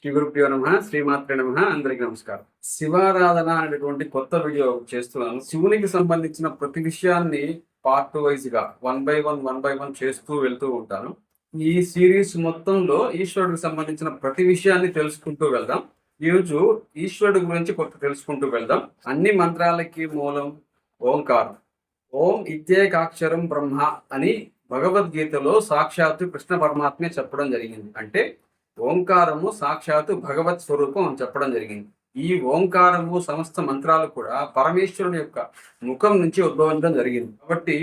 శ్రీ గురుభ్యో నమః, శ్రీమాత్రే నమః. అందరికీ నమస్కారం. శివారాధన అనేటువంటి కొత్త వీడియో చేస్తున్నాను. శివునికి సంబంధించిన ప్రతి విషయాన్ని పార్ట్ వైజ్ గా వన్ బై వన్ చేస్తూ వెళ్తూ ఉంటాను. ఈ సిరీస్ మొత్తంలో ఈశ్వరుడికి సంబంధించిన ప్రతి విషయాన్ని తెలుసుకుంటూ వెళ్దాం. ఈరోజు ఈశ్వరుడు గురించి కొత్త తెలుసుకుంటూ వెళ్దాం. అన్ని మంత్రాలకి మూలం ఓంకారం. ఓం ఇత్యేకాక్షరం బ్రహ్మ అని భగవద్గీతలో సాక్షాత్తు కృష్ణ పరమాత్మే చెప్పడం జరిగింది. అంటే ఓంకారము సాక్షాత్తు భగవత్ స్వరూపం అని చెప్పడం జరిగింది. ఈ ఓంకారము సమస్త మంత్రాలు కూడా పరమేశ్వరుని యొక్క ముఖం నుంచి ఉద్భవించడం జరిగింది. కాబట్టి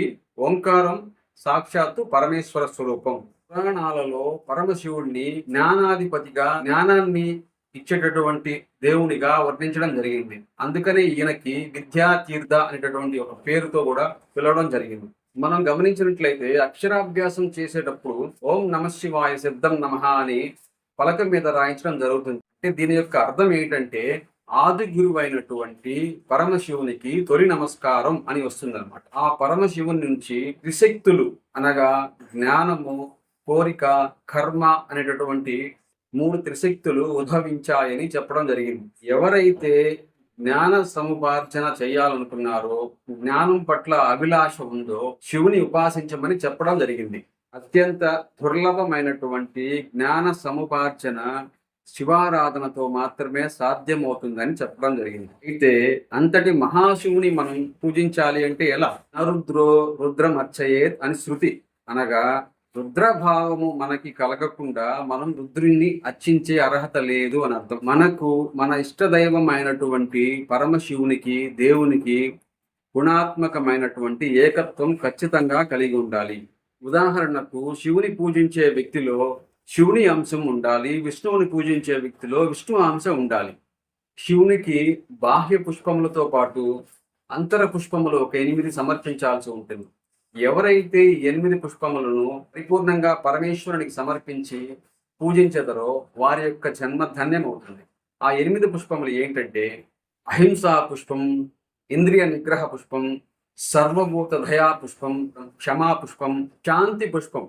ఓంకారం సాక్షాత్తు పరమేశ్వర స్వరూపం. పురాణాలలో పరమశివుడిని జ్ఞానాధిపతిగా, జ్ఞానాన్ని ఇచ్చేటటువంటి దేవునిగా వర్ణించడం జరిగింది. అందుకనే ఈయనకి విద్యాతీర్థ అనేటటువంటి ఒక పేరుతో కూడా పిలవడం జరిగింది. మనం గమనించినట్లయితే అక్షరాభ్యాసం చేసేటప్పుడు ఓం నమఃశివాయ సిద్ధం నమః అని పలక మీద రాయించడం జరుగుతుంది. అంటే దీని యొక్క అర్థం ఏంటంటే ఆది గురువు అయినటువంటి పరమశివునికి తొలి నమస్కారం అని వస్తుందన్నమాట. ఆ పరమశివుని నుంచి త్రిశక్తులు అనగా జ్ఞానము, కోరిక, కర్మ అనేటటువంటి 3 త్రిశక్తులు ఉద్భవించాయని చెప్పడం జరిగింది. ఎవరైతే జ్ఞాన సముపార్జన చేయాలనుకున్నారో, జ్ఞానం పట్ల అభిలాష ఉందో శివుని ఉపాసించమని చెప్పడం జరిగింది. అత్యంత దుర్లభమైనటువంటి జ్ఞాన సముపార్జన శివారాధనతో మాత్రమే సాధ్యమవుతుందని చెప్పడం జరిగింది. అయితే అంతటి మహాశివుని మనం పూజించాలి అంటే ఎలా? నరుద్రో రుద్రమర్చయేత్ అని శృతి. అనగా రుద్రభావము మనకి కలగకుండా మనం రుద్రుణ్ణి అర్చించే అర్హత లేదు అని అర్థం. మనకు మన ఇష్టదైవం అయినటువంటి పరమశివునికి, దేవునికి గుణాత్మకమైనటువంటి ఏకత్వం ఖచ్చితంగా కలిగి ఉండాలి. ఉదాహరణకు శివుని పూజించే వ్యక్తిలో శివుని అంశం ఉండాలి, విష్ణువుని పూజించే వ్యక్తిలో విష్ణు అంశం ఉండాలి. శివునికి బాహ్య పుష్పములతో పాటు అంతర పుష్పములు ఒక 8 సమర్పించాల్సి ఉంటుంది. ఎవరైతే 8 పుష్పములను పరిపూర్ణంగా పరమేశ్వరునికి సమర్పించి పూజించదరో వారి యొక్క జన్మ ధన్యమవుతుంది. ఆ 8 పుష్పములు ఏంటంటే అహింసా పుష్పం, ఇంద్రియ నిగ్రహ పుష్పం, సర్వభూత దయా పుష్పం, క్షమా పుష్పం, శాంతి పుష్పం,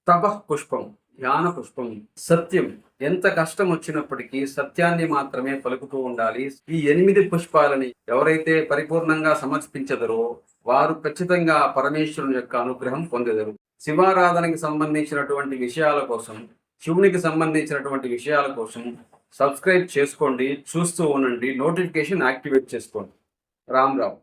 తపః పుష్పం, జ్ఞాన పుష్పం, సత్యం. ఎంత కష్టం వచ్చినప్పటికీ సత్యాన్ని మాత్రమే పలుకుతూ ఉండాలి. ఈ 8 పుష్పాలని ఎవరైతే పరిపూర్ణంగా సమర్పించదరో వారు ఖచ్చితంగా పరమేశ్వరుని యొక్క అనుగ్రహం పొందెదరు. శివారాధనకి సంబంధించినటువంటి విషయాల కోసం, శివునికి సంబంధించినటువంటి విషయాల కోసం సబ్స్క్రైబ్ చేసుకోండి, చూస్తూ ఉండండి, నోటిఫికేషన్ యాక్టివేట్ చేసుకోండి. రామ్ రామ్.